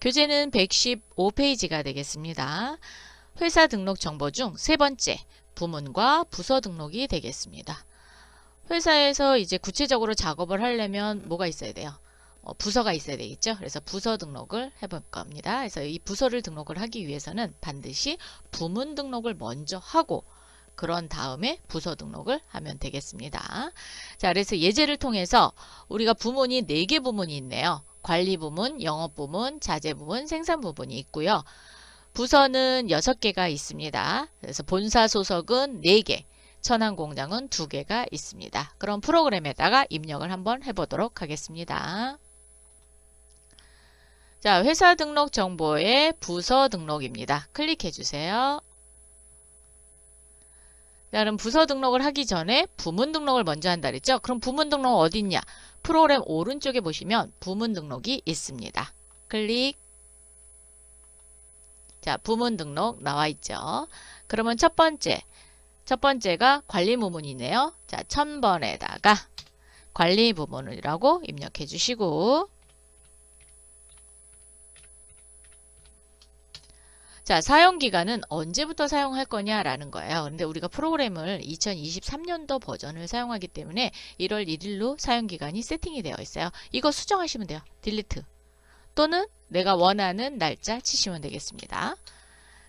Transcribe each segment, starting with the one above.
교재는 115페이지가 되겠습니다. 회사 등록 정보 중 세 번째, 부문과 부서 등록이 되겠습니다. 회사에서 이제 구체적으로 작업을 하려면 뭐가 있어야 돼요? 부서가 있어야 되겠죠. 그래서 부서 등록을 해볼 겁니다. 그래서 이 부서를 등록을 하기 위해서는 반드시 부문 등록을 먼저 하고 그런 다음에 부서 등록을 하면 되겠습니다. 자, 그래서 예제를 통해서 우리가 부문이 4개 부문이 있네요. 관리부문, 영업부문, 자재부문, 생산부문이 있고요. 부서는 6개가 있습니다. 그래서 본사 소속은 4개, 천안공장은 2개가 있습니다. 그럼 프로그램에다가 입력을 한번 해보도록 하겠습니다. 자, 회사 등록 정보의 부서 등록입니다. 클릭해 주세요. 자, 그럼 부서 등록을 하기 전에 부문 등록을 먼저 한다 그랬죠? 그럼 부문 등록 어디 있냐? 프로그램 오른쪽에 보시면 부문 등록이 있습니다. 클릭. 자, 부문 등록 나와 있죠? 그러면 첫 번째가 관리부문이네요. 자, 1000번에다가 관리부문이라고 입력해 주시고, 자, 사용기간은 언제부터 사용할 거냐라는 거예요. 근데 우리가 프로그램을 2023년도 버전을 사용하기 때문에 1월 1일로 사용기간이 세팅이 되어 있어요. 이거 수정하시면 돼요. 딜리트. 또는 내가 원하는 날짜 치시면 되겠습니다.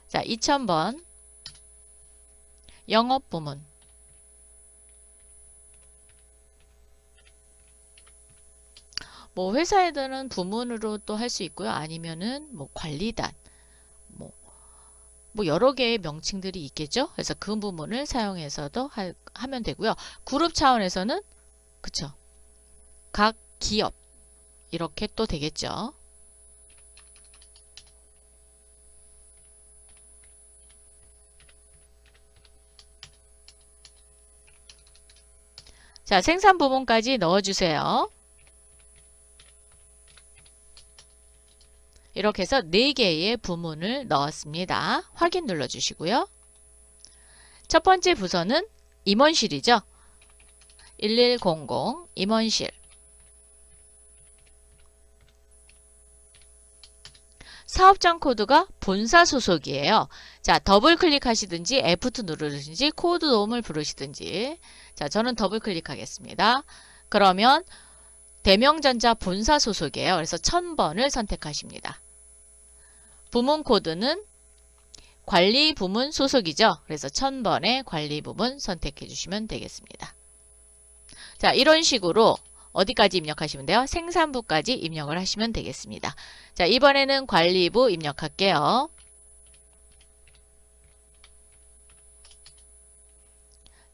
자, 2000번 영업부문. 뭐 회사에서는 부문으로 또 할 수 있고요. 아니면은 뭐 관리단, 뭐 여러 개의 명칭들이 있겠죠. 그래서 그 부문을 사용해서도 하면 되고요. 그룹 차원에서는 그쵸. 각 기업 이렇게 또 되겠죠. 자, 생산 부문까지 넣어주세요. 이렇게 해서 4개의 부문을 넣었습니다. 확인 눌러주시고요. 첫 번째 부서는 임원실이죠. 1100 임원실. 사업장 코드가 본사 소속이에요. 자, 더블 클릭하시든지 F2 누르시든지 코드 도움을 부르시든지. 자, 저는 더블 클릭하겠습니다. 그러면 대명전자 본사 소속이에요. 그래서 1000번을 선택하십니다. 부문 코드는 관리 부문 소속이죠. 그래서 1000번의 관리 부문 선택해 주시면 되겠습니다. 자, 이런 식으로 어디까지 입력하시면 돼요? 생산부까지 입력을 하시면 되겠습니다. 자, 이번에는 관리부 입력할게요.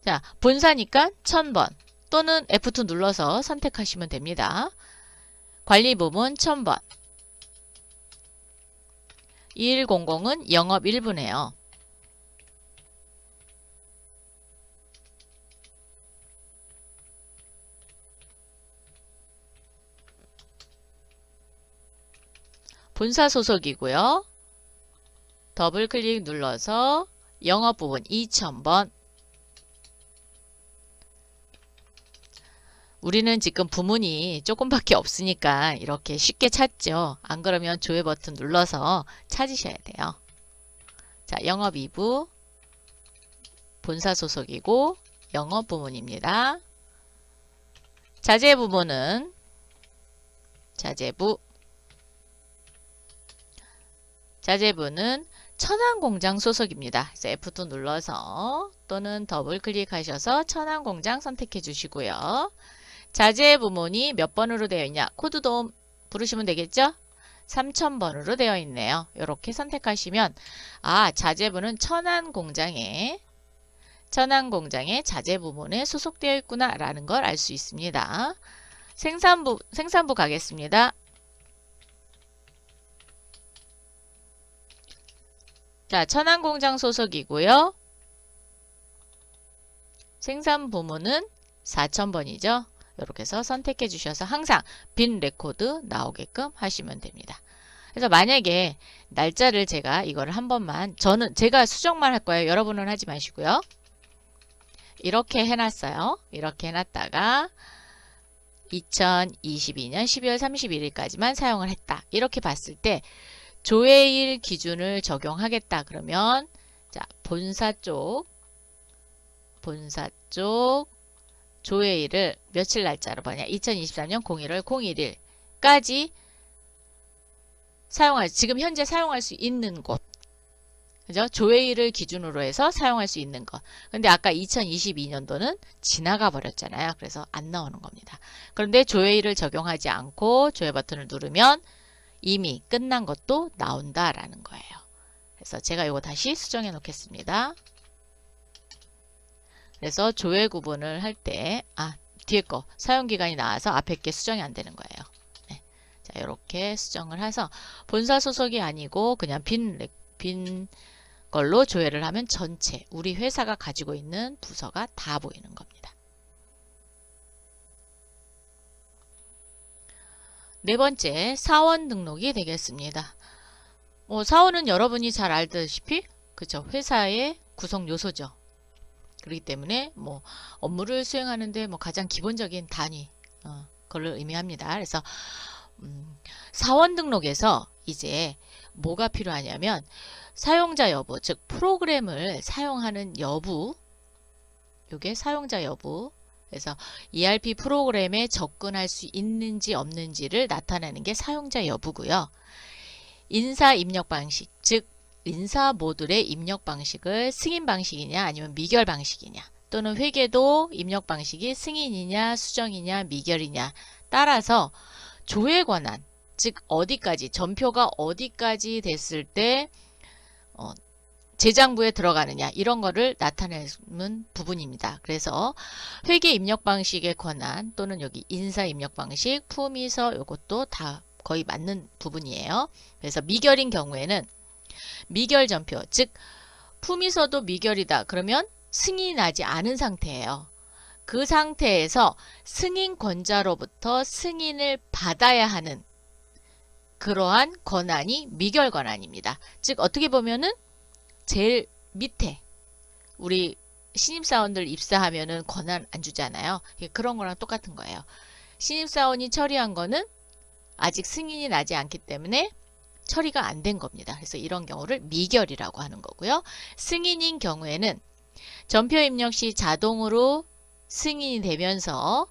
자, 본사니까 1000번 또는 F2 눌러서 선택하시면 됩니다. 관리부문 1000번. 2100은 영업 1부네요. 본사 소속이고요. 더블 클릭 눌러서 영업 부분 2000번. 우리는 지금 부문이 조금밖에 없으니까 이렇게 쉽게 찾죠. 안 그러면 조회 버튼 눌러서 찾으셔야 돼요. 자, 영업 2부 본사 소속이고 영업 부문입니다. 자재 부문은 자재부는 천안공장 소속입니다. 그래서 F2 눌러서 또는 더블 클릭하셔서 천안공장 선택해 주시고요. 자재 부문이 몇 번으로 되어 있냐? 코드 도움 부르시면 되겠죠? 3000번으로 되어 있네요. 이렇게 선택하시면 자재부는 천안공장에 자재 부문에 소속되어 있구나 라는 걸 알 수 있습니다. 생산부 가겠습니다. 자, 천안공장 소속이고요. 생산 부문은 4000번이죠. 이렇게 해서 선택해 주셔서 항상 빈 레코드 나오게끔 하시면 됩니다. 그래서 만약에 날짜를 제가 이거를 한 번만 제가 수정만 할 거예요. 여러분은 하지 마시고요. 이렇게 해놨어요. 이렇게 해놨다가 2022년 12월 31일까지만 사용을 했다. 이렇게 봤을 때 조회일 기준을 적용하겠다. 그러면 자, 본사 쪽 조회일을 며칠 날짜로 보냐? 2023년 01월 01일까지 지금 현재 사용할 수 있는 곳. 그죠? 조회일을 기준으로 해서 사용할 수 있는 것. 근데 아까 2022년도는 지나가 버렸잖아요. 그래서 안 나오는 겁니다. 그런데 조회일을 적용하지 않고 조회 버튼을 누르면 이미 끝난 것도 나온다라는 거예요. 그래서 제가 이거 다시 수정해 놓겠습니다. 그래서 조회 구분을 할 때, 뒤에 거 사용기간이 나와서 앞에 게 수정이 안 되는 거예요. 네. 자, 이렇게 수정을 해서 본사 소속이 아니고 그냥 빈 걸로 조회를 하면 전체 우리 회사가 가지고 있는 부서가 다 보이는 겁니다. 네 번째, 사원 등록이 되겠습니다. 사원은 여러분이 잘 알다시피 그죠? 회사의 구성 요소죠. 그렇기 때문에 업무를 수행하는데 가장 기본적인 단위 그걸 의미합니다. 그래서 사원 등록에서 이제 뭐가 필요하냐면 사용자 여부, 즉 프로그램을 사용하는 여부, 이게 사용자 여부. 그래서 ERP 프로그램에 접근할 수 있는지 없는지를 나타내는 게 사용자 여부고요. 인사 입력 방식, 즉 인사 모듈의 입력 방식을 승인 방식이냐 아니면 미결 방식이냐, 또는 회계도 입력 방식이 승인이냐 수정이냐 미결이냐 따라서 조회 권한, 즉 어디까지 전표가 어디까지 됐을 때 재장부에 들어가느냐 이런 거를 나타내는 부분입니다. 그래서 회계 입력 방식의 권한 또는 여기 인사 입력 방식, 품위서 이것도 다 거의 맞는 부분이에요. 그래서 미결인 경우에는 미결 전표, 즉 품위서도 미결이다. 그러면 승인이 나지 않은 상태예요. 그 상태에서 승인권자로부터 승인을 받아야 하는 그러한 권한이 미결 권한입니다. 즉 어떻게 보면은 제일 밑에 우리 신입사원들 입사하면은 권한 안 주잖아요. 그런 거랑 똑같은 거예요. 신입사원이 처리한 거는 아직 승인이 나지 않기 때문에 처리가 안 된 겁니다. 그래서 이런 경우를 미결이라고 하는 거고요. 승인인 경우에는 전표 입력 시 자동으로 승인이 되면서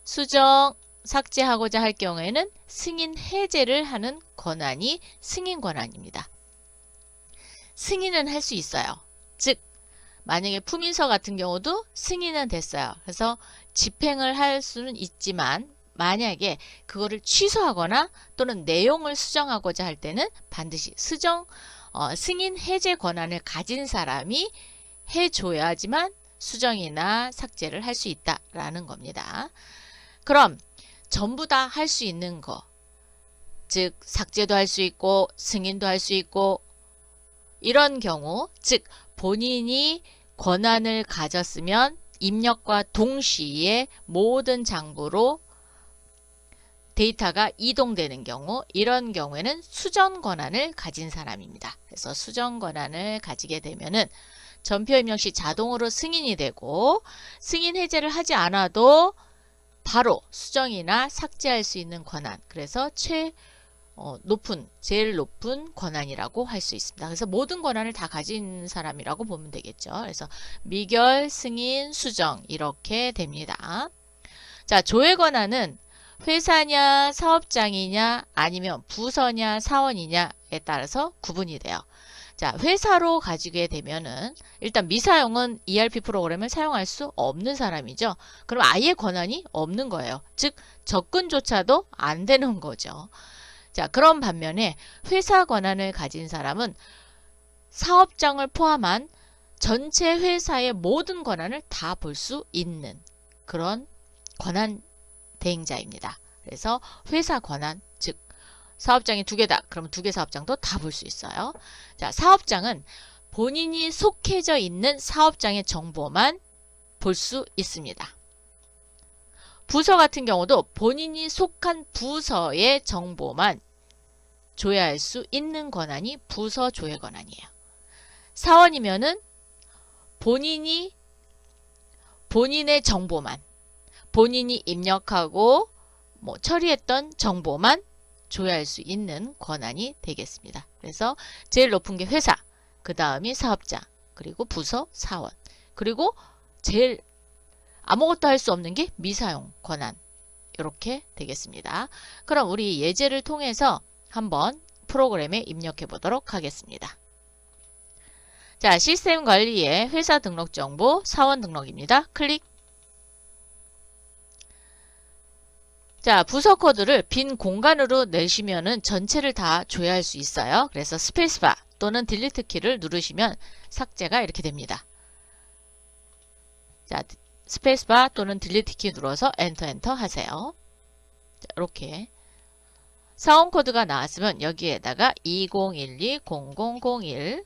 수정, 삭제하고자 할 경우에는 승인 해제를 하는 권한이 승인 권한입니다. 승인은 할 수 있어요. 즉 만약에 품인서 같은 경우도 승인은 됐어요. 그래서 집행을 할 수는 있지만 만약에 그거를 취소하거나 또는 내용을 수정하고자 할 때는 반드시 승인 해제 권한을 가진 사람이 해줘야지만 수정이나 삭제를 할 수 있다라는 겁니다. 그럼 전부 다 할 수 있는 거, 즉 삭제도 할 수 있고 승인도 할 수 있고 이런 경우, 즉 본인이 권한을 가졌으면 입력과 동시에 모든 장부로 데이터가 이동되는 경우, 이런 경우에는 수정 권한을 가진 사람입니다. 그래서 수정 권한을 가지게 되면은 전표 입력 시 자동으로 승인이 되고 승인 해제를 하지 않아도 바로 수정이나 삭제할 수 있는 권한, 그래서 제일 높은 권한이라고 할 수 있습니다. 그래서 모든 권한을 다 가진 사람이라고 보면 되겠죠. 그래서 미결, 승인, 수정 이렇게 됩니다. 자, 조회 권한은 회사냐 사업장이냐 아니면 부서냐 사원이냐에 따라서 구분이 돼요. 자, 회사로 가지게 되면은 일단 미사용은 ERP 프로그램을 사용할 수 없는 사람이죠. 그럼 아예 권한이 없는 거예요. 즉 접근조차도 안 되는 거죠. 자, 그런 반면에 회사 권한을 가진 사람은 사업장을 포함한 전체 회사의 모든 권한을 다 볼 수 있는 그런 권한 대행자입니다. 그래서 회사 권한, 즉 사업장이 2개다. 그러면 2개 사업장도 다 볼 수 있어요. 자, 사업장은 본인이 속해져 있는 사업장의 정보만 볼 수 있습니다. 부서 같은 경우도 본인이 속한 부서의 정보만 조회할 수 있는 권한이 부서 조회 권한이에요. 사원이면은 본인의 정보만, 본인이 입력하고 뭐 처리했던 정보만 조회할 수 있는 권한이 되겠습니다. 그래서 제일 높은 게 회사, 그 다음이 사업자, 그리고 부서, 사원, 그리고 제일 아무것도 할 수 없는 게 미사용 권한, 이렇게 되겠습니다. 그럼 우리 예제를 통해서 한번 프로그램에 입력해 보도록 하겠습니다. 자, 시스템 관리의 회사 등록 정보, 사원 등록입니다. 클릭. 자, 부서 코드를 빈 공간으로 내시면은 전체를 다 조회할 수 있어요. 그래서 스페이스바 또는 딜리트 키를 누르시면 삭제가 이렇게 됩니다. 자, 스페이스바 또는 딜리트 키 눌러서 엔터 하세요. 자, 이렇게 사원 코드가 나왔으면 여기에다가 2012-0001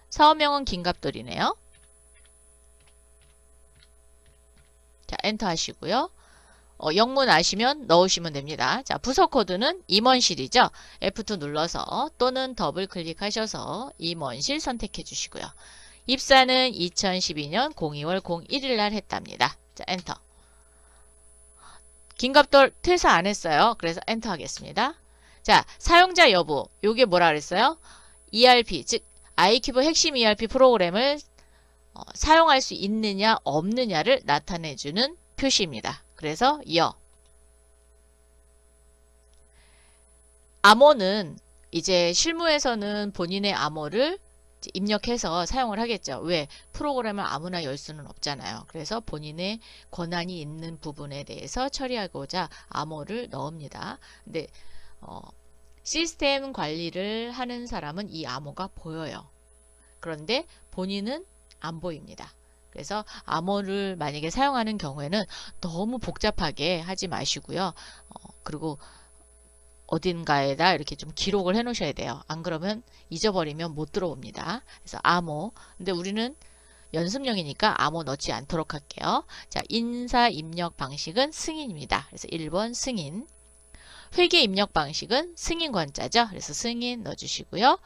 사원명은 김갑돌이네요. 자, 엔터 하시고요. 영문 아시면 넣으시면 됩니다. 자, 부서 코드는 임원실이죠. F2 눌러서 또는 더블 클릭하셔서 임원실 선택해 주시고요. 입사는 2012년 02월 01일 날 했답니다. 자, 엔터. 김갑돌 퇴사 안 했어요. 그래서 엔터 하겠습니다. 자, 사용자 여부. 요게 뭐라 그랬어요? ERP, 즉 아이큐브 핵심 ERP 프로그램을 사용할 수 있느냐 없느냐를 나타내주는 표시입니다. 그래서 암호는 이제 실무에서는 본인의 암호를 입력해서 사용을 하겠죠. 왜? 프로그램을 아무나 열 수는 없잖아요. 그래서 본인의 권한이 있는 부분에 대해서 처리하고자 암호를 넣습니다. 근데 시스템 관리를 하는 사람은 이 암호가 보여요. 그런데 본인은 안 보입니다. 그래서 암호를 만약에 사용하는 경우에는 너무 복잡하게 하지 마시고요. 그리고 어딘가에다 이렇게 좀 기록을 해 놓으셔야 돼요. 안 그러면 잊어버리면 못 들어옵니다. 그래서 암호. 근데 우리는 연습용이니까 암호 넣지 않도록 할게요. 자, 인사 입력 방식은 승인입니다. 그래서 1번 승인. 회계 입력 방식은 승인 권자죠. 그래서 승인 넣어주시고요.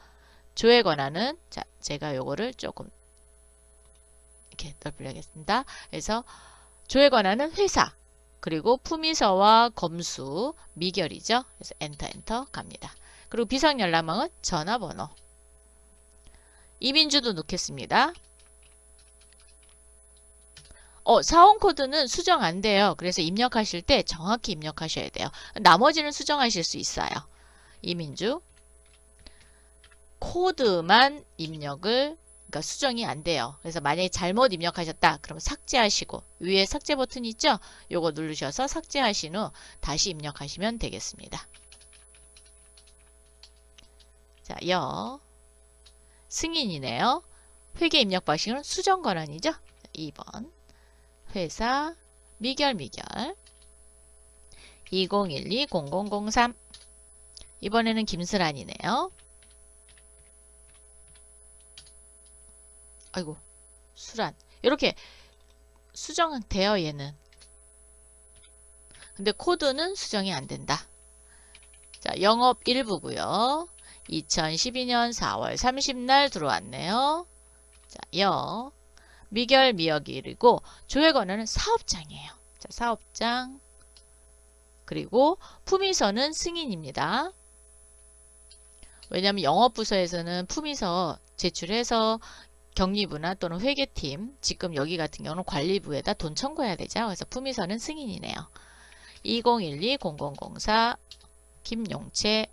조회 권한은 자, 제가 요거를 조금 이렇게 넓히겠습니다. 그래서 조회 권한은 회사, 그리고 품위서와 검수, 미결이죠. 그래서 엔터 갑니다. 그리고 비상연락망은 전화번호. 이민주도 넣겠습니다. 사원 코드는 수정 안 돼요. 그래서 입력하실 때 정확히 입력하셔야 돼요. 나머지는 수정하실 수 있어요. 이민주. 코드만 입력을 그러니까 수정이 안 돼요. 그래서 만약에 잘못 입력하셨다. 그럼 삭제하시고 위에 삭제 버튼 있죠? 요거 누르셔서 삭제하신 후 다시 입력하시면 되겠습니다. 자, 승인이네요. 회계 입력 방식은 수정 권한이죠? 2번. 회사 미결 2012-0003 이번에는 김슬안이네요. 아이고 수란 이렇게 수정은 돼요. 얘는 근데 코드는 수정이 안 된다. 자, 영업 일부고요. 2012년 4월 30날 들어왔네요. 자, 미결 미역일이고 조회 권한은 사업장이에요. 자, 사업장. 그리고 품위서는 승인입니다. 왜냐하면 영업부서에서는 품위서 제출해서 격리부나 또는 회계팀, 지금 여기 같은 경우는 관리부에다 돈 청구해야 되죠. 그래서 품위서는 승인이네요. 2012-0004 김용채.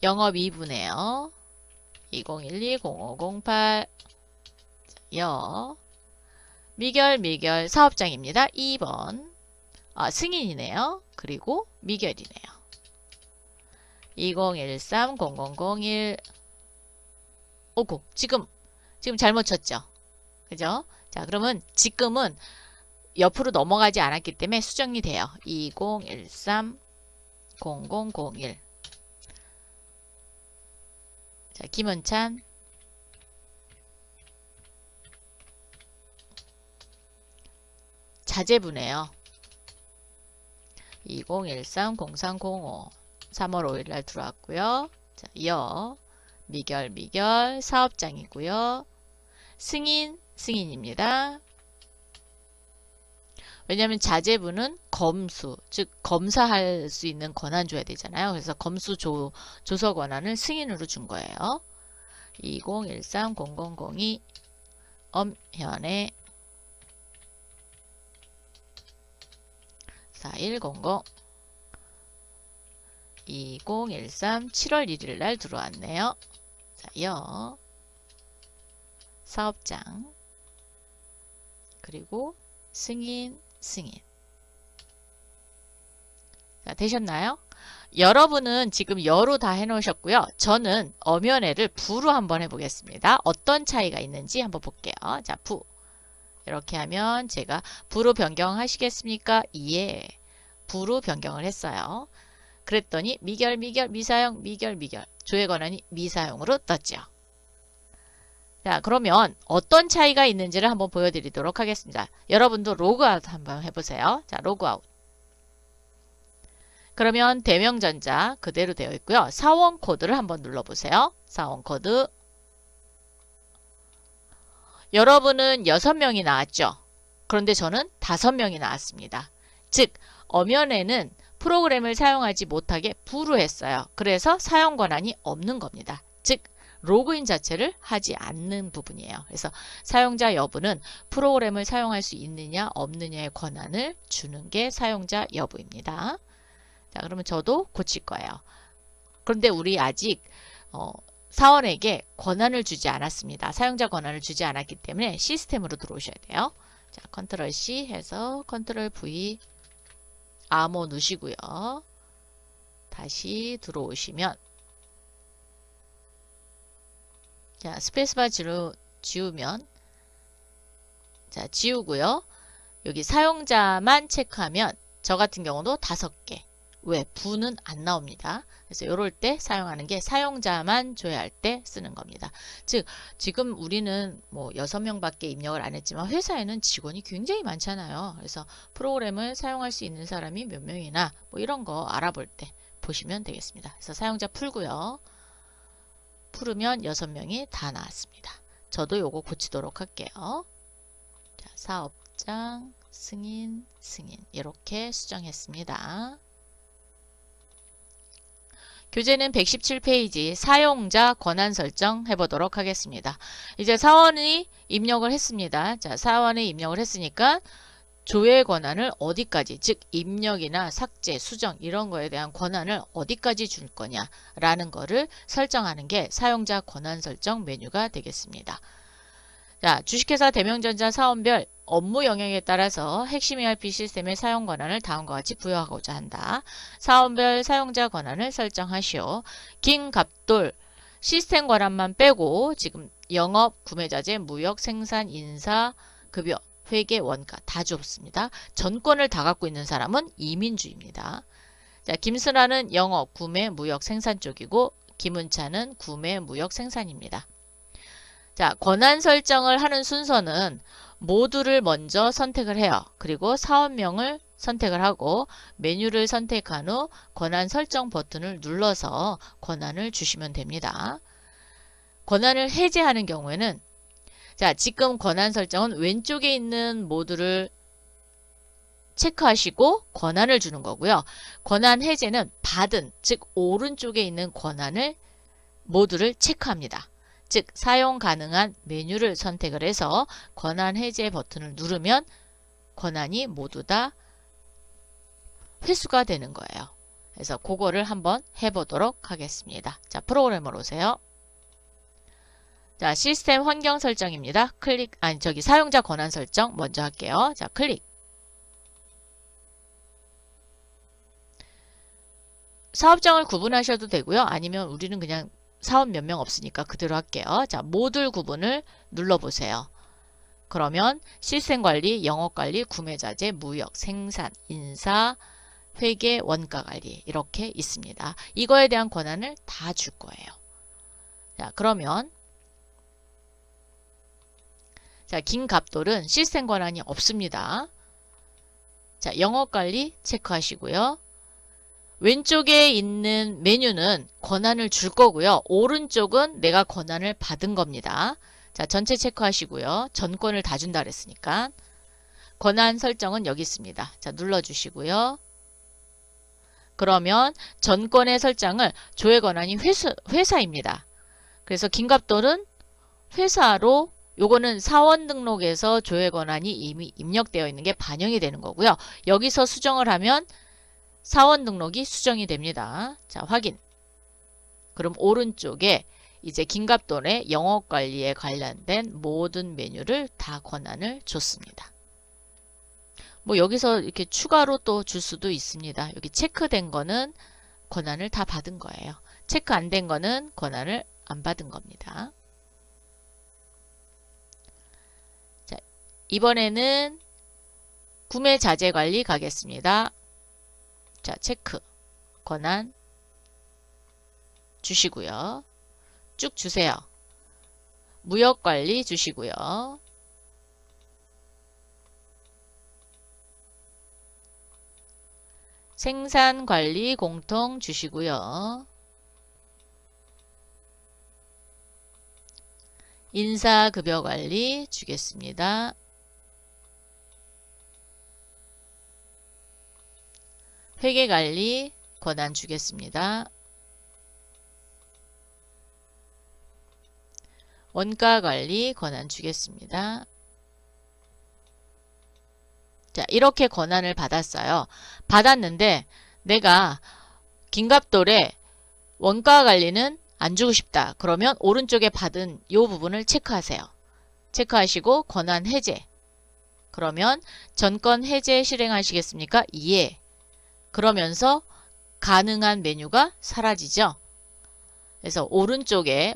영업 2부네요. 2012-0508 미결 사업장입니다. 2번. 승인이네요. 그리고 미결이네요. 2013-0001 오고 지금 잘못 쳤죠. 그죠? 자, 그러면 지금은 옆으로 넘어가지 않았기 때문에 수정이 돼요. 2013-0001 자, 김은찬. 자제부네요. 2013-0305 3월 5일 날 들어왔고요. 자, 미결 사업장이고요. 승인입니다. 왜냐하면 자재부는 검수, 즉 검사할 수 있는 권한 줘야 되잖아요. 그래서 검수 조서 권한을 승인으로 준 거예요. 2013-0002 엄현의 4100 2013 7월 1일 날 들어왔네요. 자, 사업장 그리고 승인. 자, 되셨나요? 여러분은 지금 여로 다 해놓으셨고요. 저는 엄연애를 부로 한번 해보겠습니다. 어떤 차이가 있는지 한번 볼게요. 자, 부. 이렇게 하면 제가 부로 변경하시겠습니까? 예. 부로 변경을 했어요. 그랬더니 미사용, 조회 권한이 미사용으로 떴죠. 자, 그러면 어떤 차이가 있는지를 한번 보여드리도록 하겠습니다. 여러분도 로그아웃 한번 해보세요. 자, 로그아웃. 그러면 대명전자 그대로 되어 있고요. 사원 코드를 한번 눌러보세요. 사원 코드. 여러분은 6명이 나왔죠. 그런데 저는 5명이 나왔습니다. 즉, 엄연에는 프로그램을 사용하지 못하게 부로 했어요. 그래서 사용 권한이 없는 겁니다. 즉, 로그인 자체를 하지 않는 부분이에요. 그래서 사용자 여부는 프로그램을 사용할 수 있느냐 없느냐의 권한을 주는 게 사용자 여부입니다. 자, 그러면 저도 고칠 거예요. 그런데 우리 아직 사원에게 권한을 주지 않았습니다. 사용자 권한을 주지 않았기 때문에 시스템으로 들어오셔야 돼요. 자, 컨트롤 C 해서 컨트롤 V 암호 누시고요. 다시 들어오시면 자, 스페이스바 지우면 자, 지우고요. 여기 사용자만 체크하면 저 같은 경우도 5개. 왜? 부는 안 나옵니다. 그래서 이럴 때 사용하는 게 사용자만 조회할 때 쓰는 겁니다. 즉, 지금 우리는 뭐 6명밖에 입력을 안 했지만 회사에는 직원이 굉장히 많잖아요. 그래서 프로그램을 사용할 수 있는 사람이 몇 명이나 뭐 이런 거 알아볼 때 보시면 되겠습니다. 그래서 사용자 풀고요. 풀으면 6명이 다 나왔습니다. 저도 요거 고치도록 할게요. 자, 사업장, 승인 이렇게 수정했습니다. 교재는 117페이지 사용자 권한 설정 해보도록 하겠습니다. 이제 사원이 입력을 했습니다. 자, 사원이 입력을 했으니까 조회 권한을 어디까지, 즉 입력이나 삭제, 수정 이런 거에 대한 권한을 어디까지 줄 거냐라는 거를 설정하는 게 사용자 권한 설정 메뉴가 되겠습니다. 자, 주식회사 대명전자 사원별 업무 영역에 따라서 핵심 ERP 시스템의 사용 권한을 다음과 같이 부여하고자 한다. 사원별 사용자 권한을 설정하시오. 긴 갑돌 시스템 권한만 빼고 지금 영업, 구매자재, 무역, 생산, 인사, 급여, 회계, 원가 다 줬습니다. 전권을 다 갖고 있는 사람은 이민주입니다. 자, 김순아는 영업, 구매, 무역, 생산 쪽이고 김은차는 구매, 무역, 생산입니다. 자, 권한 설정을 하는 순서는 모두를 먼저 선택을 해요. 그리고 사원명을 선택을 하고 메뉴를 선택한 후 권한 설정 버튼을 눌러서 권한을 주시면 됩니다. 권한을 해제하는 경우에는 자, 지금 권한 설정은 왼쪽에 있는 모두를 체크하시고 권한을 주는 거고요. 권한 해제는 받은, 즉 오른쪽에 있는 권한을 모두를 체크합니다. 즉 사용 가능한 메뉴를 선택을 해서 권한 해제 버튼을 누르면 권한이 모두 다 회수가 되는 거예요. 그래서 그거를 한번 해보도록 하겠습니다. 자, 프로그램으로 오세요. 자, 시스템 환경 설정입니다. 사용자 권한 설정 먼저 할게요. 자, 클릭. 사업장을 구분하셔도 되고요. 아니면 우리는 그냥 사원 몇 명 없으니까 그대로 할게요. 자, 모듈 구분을 눌러보세요. 그러면 시스템 관리, 영업 관리, 구매자재, 무역, 생산, 인사, 회계, 원가 관리 이렇게 있습니다. 이거에 대한 권한을 다 줄 거예요. 자, 그러면 자, 긴 갑돌은 시스템 권한이 없습니다. 자, 영업 관리 체크하시고요. 왼쪽에 있는 메뉴는 권한을 줄 거고요. 오른쪽은 내가 권한을 받은 겁니다. 자, 전체 체크하시고요. 전권을 다 준다 그랬으니까. 권한 설정은 여기 있습니다. 자, 눌러주시고요. 그러면 전권의 설정을 조회 권한이 회사입니다. 그래서 김갑돌은 회사로 요거는 사원 등록에서 조회 권한이 이미 입력되어 있는 게 반영이 되는 거고요. 여기서 수정을 하면 사원 등록이 수정이 됩니다. 자, 확인. 그럼 오른쪽에 이제 김갑돌의 영업관리에 관련된 모든 메뉴를 다 권한을 줬습니다. 뭐 여기서 이렇게 추가로 또 줄 수도 있습니다. 여기 체크된 거는 권한을 다 받은 거예요. 체크 안 된 거는 권한을 안 받은 겁니다. 자, 이번에는 구매 자재 관리 가겠습니다. 자, 체크 권한 주시고요. 쭉 주세요. 무역 관리 주시고요. 생산 관리 공통 주시고요. 인사급여 관리 주겠습니다. 회계 관리 권한 주겠습니다. 원가 관리 권한 주겠습니다. 자, 이렇게 권한을 받았어요. 받았는데 내가 김갑돌의 원가 관리는 안 주고 싶다. 그러면 오른쪽에 받은 이 부분을 체크하세요. 체크하시고 권한 해제. 그러면 전권 해제 실행하시겠습니까? 예. 그러면서 가능한 메뉴가 사라지죠. 그래서 오른쪽에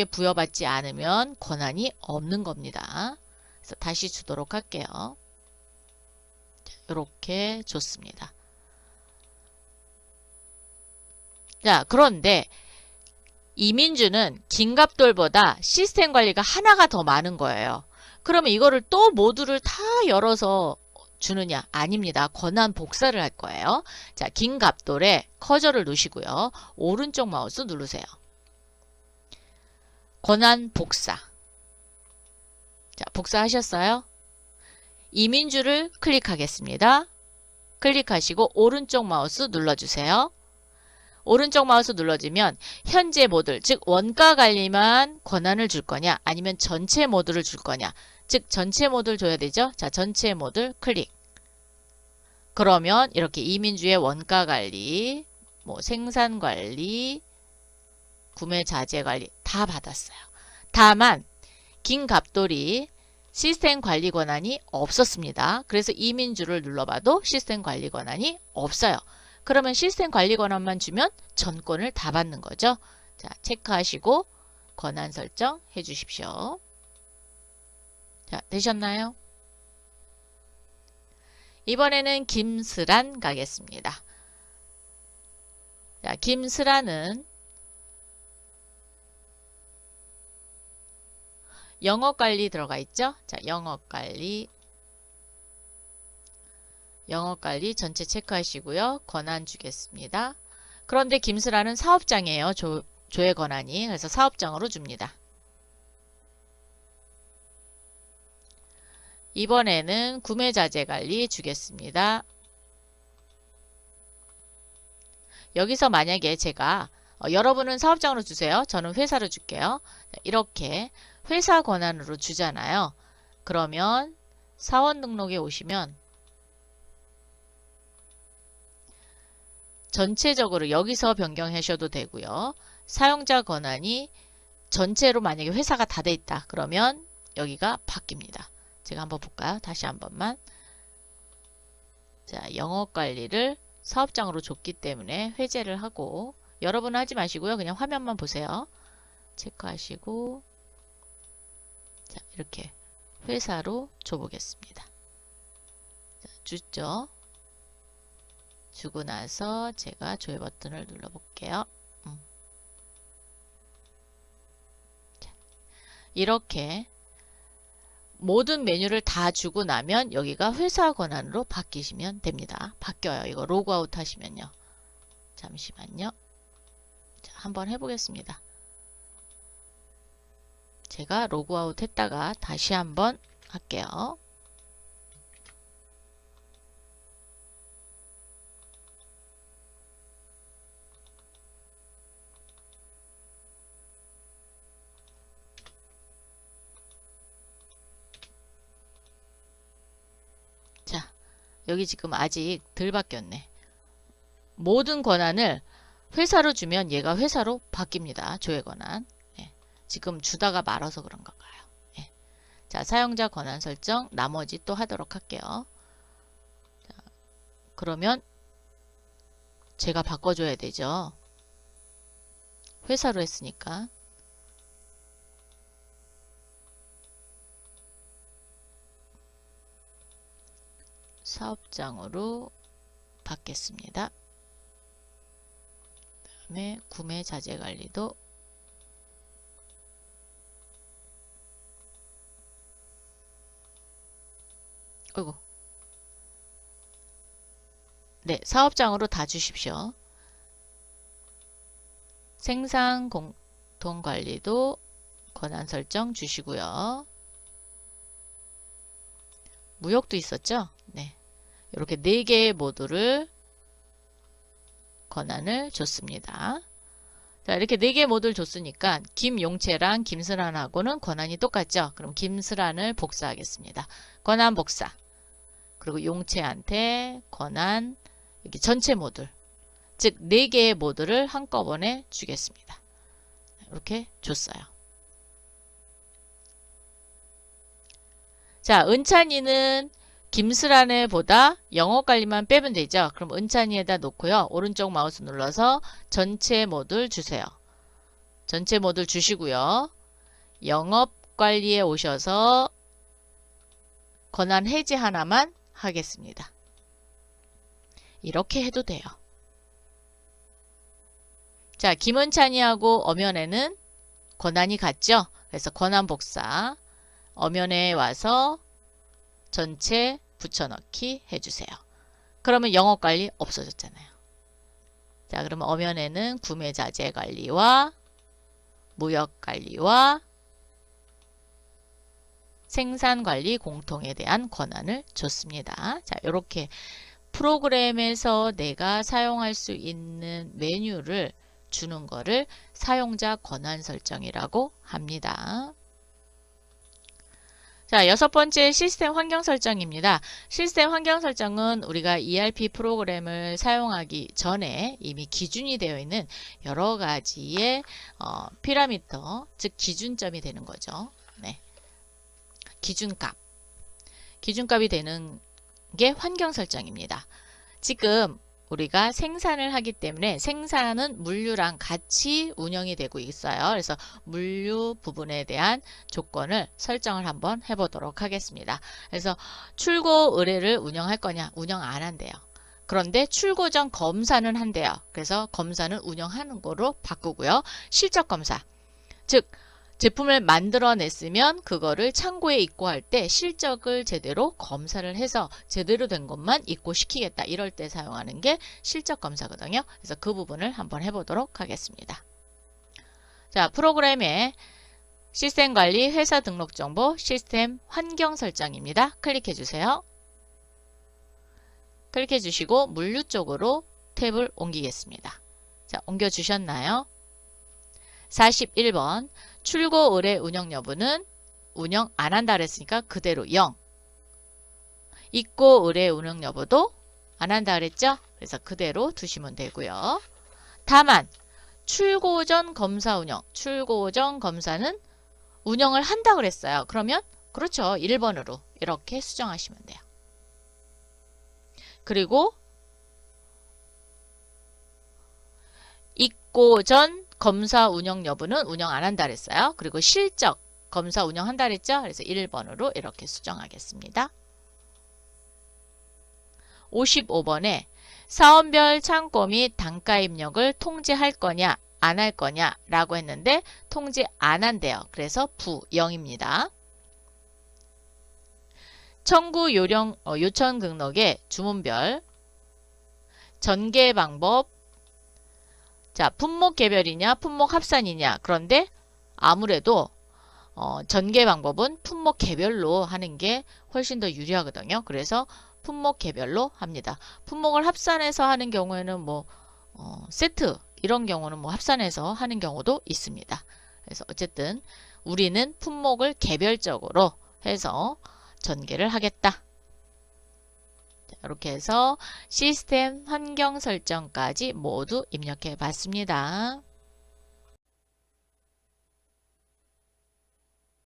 부여받지 않으면 권한이 없는 겁니다. 그래서 다시 주도록 할게요. 이렇게 줬습니다. 자, 그런데 이민주는 김갑돌보다 시스템 관리가 하나가 더 많은 거예요. 그러면 이거를 또 모두를 다 열어서 주느냐? 아닙니다. 권한 복사를 할 거예요. 자, 김갑돌에 커저를 누시고요. 오른쪽 마우스 누르세요. 권한 복사. 자, 복사하셨어요? 이민주를 클릭하겠습니다. 클릭하시고 오른쪽 마우스 눌러주세요. 오른쪽 마우스 눌러주면 현재 모듈, 즉 원가 관리만 권한을 줄 거냐 아니면 전체 모듈을 줄 거냐, 즉 전체 모듈 줘야 되죠. 자, 전체 모듈 클릭. 그러면 이렇게 이민주의 원가 관리, 뭐 생산 관리, 구매 자재 관리 다 받았어요. 다만 김갑돌이 시스템 관리 권한이 없었습니다. 그래서 이민주를 눌러봐도 시스템 관리 권한이 없어요. 그러면 시스템 관리 권한만 주면 전권을 다 받는 거죠. 자, 체크하시고 권한 설정 해 주십시오. 자, 되셨나요? 이번에는 김슬한 가겠습니다. 자, 김슬한은 영업관리 들어가 있죠? 자, 영업관리 전체 체크하시고요. 권한 주겠습니다. 그런데 김슬아는 사업장이에요. 조회 권한이. 그래서 사업장으로 줍니다. 이번에는 구매자재 관리 주겠습니다. 여기서 만약에 제가 여러분은 사업장으로 주세요. 저는 회사로 줄게요. 이렇게 회사 권한으로 주잖아요. 그러면 사원 등록에 오시면 전체적으로 여기서 변경하셔도 되고요. 사용자 권한이 전체로 만약에 회사가 다 돼 있다. 그러면 여기가 바뀝니다. 제가 한번 볼까요? 다시 한 번만. 자, 영업관리를 사업장으로 줬기 때문에 회제를 하고, 여러분은 하지 마시고요. 그냥 화면만 보세요. 체크하시고, 자, 이렇게 회사로 줘보겠습니다. 자, 줬죠? 주고 나서 제가 조회 버튼을 눌러볼게요. 자, 이렇게 모든 메뉴를 다 주고 나면 여기가 회사 권한으로 바뀌시면 됩니다. 바뀌어요. 이거 로그아웃 하시면요. 잠시만요. 자, 한번 해보겠습니다. 제가 로그아웃 했다가 다시 한번 할게요. 여기 지금 아직 덜 바뀌었네. 모든 권한을 회사로 주면 얘가 회사로 바뀝니다. 조회 권한. 예. 지금 주다가 말아서 그런 건가요? 예. 자, 사용자 권한 설정 나머지 또 하도록 할게요. 자, 그러면 제가 바꿔줘야 되죠. 회사로 했으니까. 사업장으로 받겠습니다. 그 다음에 구매 자재 관리도 어이구. 네, 사업장으로 다 주십시오. 생산 공통 관리도 권한 설정 주시고요. 무역도 있었죠? 네. 이렇게 4개의 모듈을 권한을 줬습니다. 자, 이렇게 4개의 모듈 줬으니까 김용채랑 김슬한하고는 권한이 똑같죠? 그럼 김슬한을 복사하겠습니다. 권한 복사. 그리고 용채한테 권한 이렇게 전체 모듈. 즉 4개의 모듈을 한꺼번에 주겠습니다. 이렇게 줬어요. 자, 은찬이는 김슬한에 보다 영업관리만 빼면 되죠. 그럼 은찬이에다 놓고요. 오른쪽 마우스 눌러서 전체 모듈 주세요. 전체 모듈 주시고요. 영업관리에 오셔서 권한 해지 하나만 하겠습니다. 이렇게 해도 돼요. 자, 김은찬이하고 엄연에는 권한이 같죠? 그래서 권한 복사. 엄연에 와서 전체 붙여넣기 해주세요. 그러면 영업관리 없어졌잖아요. 자, 그러면 엄연에는 구매자재 관리와 무역관리와 생산관리 공통에 대한 권한을 줬습니다. 자, 이렇게 프로그램에서 내가 사용할 수 있는 메뉴를 주는 거를 사용자 권한 설정이라고 합니다. 자, 6번째 시스템 환경 설정입니다. 시스템 환경 설정은 우리가 ERP 프로그램을 사용하기 전에 이미 기준이 되어 있는 여러 가지의 피라미터, 즉 기준점이 되는 거죠. 네. 기준값이 되는 게 환경 설정입니다. 지금 우리가 생산을 하기 때문에 생산은 물류랑 같이 운영이 되고 있어요. 그래서 물류 부분에 대한 조건을 설정을 한번 해보도록 하겠습니다. 그래서 출고 의뢰를 운영할 거냐? 운영 안 한대요. 그런데 출고 전 검사는 한대요. 그래서 검사는 운영하는 거로 바꾸고요. 실적 검사, 즉 제품을 만들어냈으면 그거를 창고에 입고할 때 실적을 제대로 검사를 해서 제대로 된 것만 입고시키겠다. 이럴 때 사용하는 게 실적 검사거든요. 그래서 그 부분을 한번 해보도록 하겠습니다. 자, 프로그램에 시스템 관리, 회사 등록 정보, 시스템 환경 설정입니다. 클릭해 주세요. 클릭해 주시고 물류 쪽으로 탭을 옮기겠습니다. 자, 옮겨 주셨나요? 41번 출고 의뢰 운영 여부는 운영 안 한다 그랬으니까 그대로 0. 입고 의뢰 운영 여부도 안 한다 그랬죠? 그래서 그대로 두시면 되고요. 다만 출고 전 검사 운영, 출고 전 검사는 운영을 한다 그랬어요. 그러면 그렇죠. 1번으로 이렇게 수정하시면 돼요. 그리고 입고 전 검사 운영 여부는 운영 안 한다 그랬어요. 그리고 실적 검사 운영한다 그랬죠. 그래서 1번으로 이렇게 수정하겠습니다. 55번에 사원별 창고 및 단가 입력을 통지할 거냐 안 할 거냐 라고 했는데 통지 안 한대요. 그래서 부 0입니다. 청구 요청 등록의 주문별 전개 방법. 자, 품목 개별이냐 품목 합산이냐. 그런데 아무래도 전개 방법은 품목 개별로 하는 게 훨씬 더 유리하거든요. 그래서 품목 개별로 합니다. 품목을 합산해서 하는 경우에는 뭐 세트 이런 경우는 뭐 합산해서 하는 경우도 있습니다. 그래서 어쨌든 우리는 품목을 개별적으로 해서 전개를 하겠다. 이렇게 해서 시스템 환경 설정까지 모두 입력해 봤습니다.